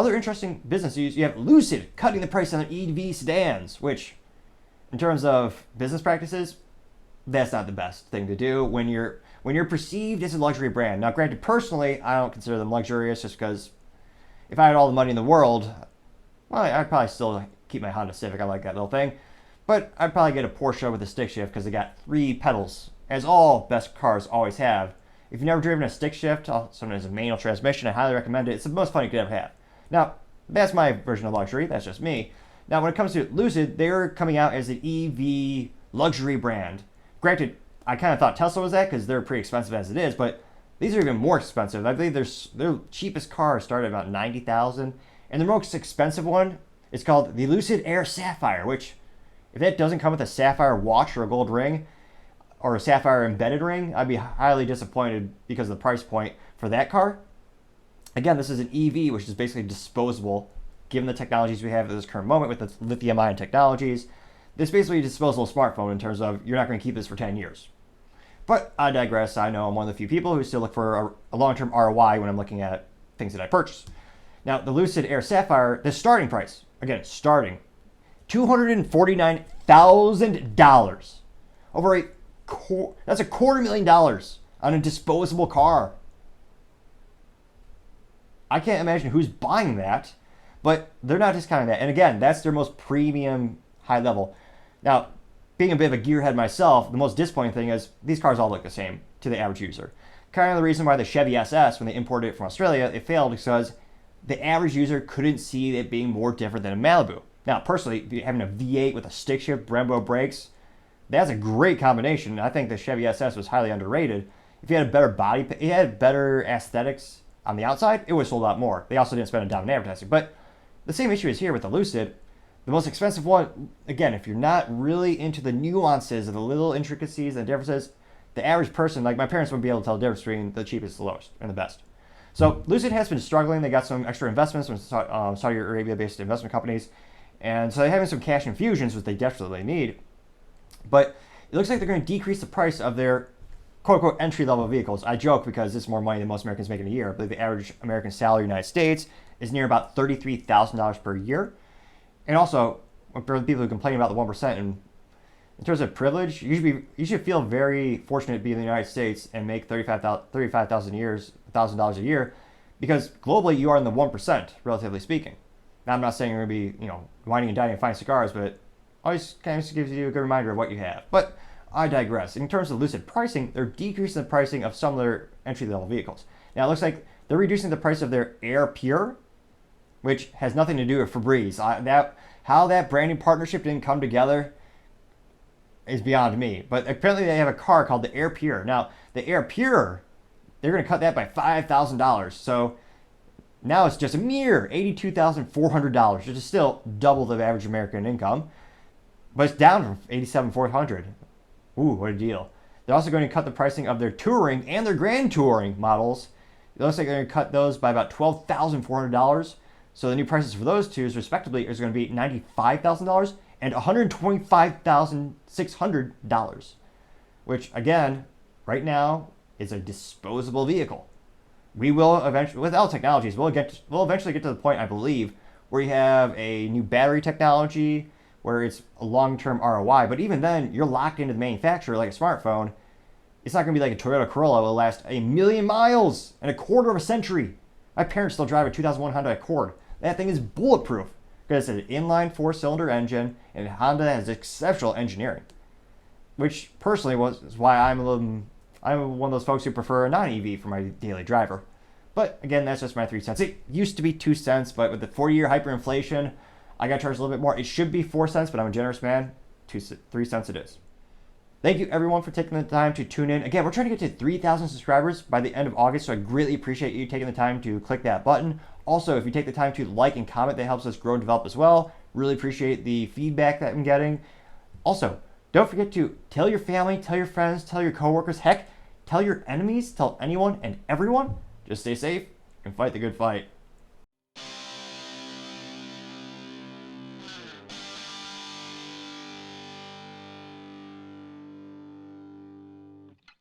other interesting business news, you have Lucid cutting the price on their EV sedans, which in terms of business practices, that's not the best thing to do when you're perceived as a luxury brand. Now, granted, personally, I don't consider them luxurious just because if I had all the money in the world, well, I'd probably still keep my Honda Civic. I like that little thing. But I'd probably get a Porsche with a stick shift because they got 3 pedals, as all best cars always have. If you've never driven a stick shift, also known as a manual transmission, I highly recommend it. It's the most fun you could ever have. Now, that's my version of luxury. That's just me. Now, when it comes to Lucid, they're coming out as an EV luxury brand. Granted, I kind of thought Tesla was that because they're pretty expensive as it is, but these are even more expensive. I believe their cheapest car started at about $90,000, and the most expensive one is called the Lucid Air Sapphire, which, if that doesn't come with a sapphire watch or a gold ring, or a sapphire embedded ring, I'd be highly disappointed because of the price point for that car. Again, this is an EV, which is basically disposable, given the technologies we have at this current moment with the lithium-ion technologies. This is basically a disposable smartphone in terms of you're not going to keep this for 10 years. But I digress. I know I'm one of the few people who still look for a long-term ROI when I'm looking at things that I purchase. Now, the Lucid Air Sapphire, the starting price, again, starting, $249,000. That's $250,000 on a disposable car. I can't imagine who's buying that, but they're not discounting that. And again, that's their most premium high level. Now, being a bit of a gearhead myself, the most disappointing thing is these cars all look the same to the average user. Kind of the reason why the Chevy SS, when they imported it from Australia, it failed because the average user couldn't see it being more different than a Malibu. Now, personally, having a V8 with a stick shift, Brembo brakes, that's a great combination. I think the Chevy SS was highly underrated. If you had a better body, it had better aesthetics on the outside, it would have sold out more. They also didn't spend a dime in advertising. But the same issue is here with the Lucid. The most expensive one, again, if you're not really into the nuances of the little intricacies and differences, the average person, like my parents, wouldn't be able to tell the difference between the cheapest, the lowest, and the best. So Lucid has been struggling. They got some extra investments from Saudi Arabia-based investment companies. And so they're having some cash infusions, which they desperately need. But it looks like they're going to decrease the price of their quote-unquote entry-level vehicles. I joke because it's more money than most Americans make in a year. I believe the average American salary in the United States is near about $33,000 per year. And also, for the people who complain about the 1%, and in terms of privilege, you should feel very fortunate to be in the United States and make $35,000 a year, because globally you are in the 1%, relatively speaking. Now, I'm not saying you're going to be, whining and dining and finding cigars, but always kind of gives you a good reminder of what you have. But I digress. In terms of Lucid pricing, they're decreasing the pricing of some of their entry-level vehicles. Now, it looks like they're reducing the price of their Air Pure, which has nothing to do with Febreze. How that branding partnership didn't come together is beyond me. But apparently they have a car called the Air Pure. Now, the Air Pure, they're going to cut that by $5,000. So now it's just a mere $82,400, which is still double the average American income. But it's down from $87,400. Ooh, what a deal. They're also going to cut the pricing of their touring and their grand touring models. It looks like they're going to cut those by about $12,400. So the new prices for those two, respectively, is going to be $95,000 and $125,600, which, again, right now is a disposable vehicle. We will eventually, with all technologies, we'll eventually get to the point, I believe, where you have a new battery technology, where it's a long-term ROI. But even then, you're locked into the manufacturer like a smartphone. It's not going to be like a Toyota Corolla that will last 1,000,000 miles and a quarter of a century. My parents still drive a 2001 Honda Accord. That thing is bulletproof because it's an inline 4-cylinder engine, and Honda has exceptional engineering, which personally is why I'm one of those folks who prefer a non-EV for my daily driver. But again, that's just my 3 cents. It used to be 2 cents, but with the 40-year hyperinflation, I got charged a little bit more. It should be 4 cents, but I'm a generous man. 3 cents it is. Thank you, everyone, for taking the time to tune in. Again, we're trying to get to 3,000 subscribers by the end of August, so I greatly appreciate you taking the time to click that button. Also, if you take the time to like and comment, that helps us grow and develop as well. Really appreciate the feedback that I'm getting. Also, don't forget to tell your family, tell your friends, tell your coworkers, heck, tell your enemies, tell anyone and everyone. Just stay safe and fight the good fight.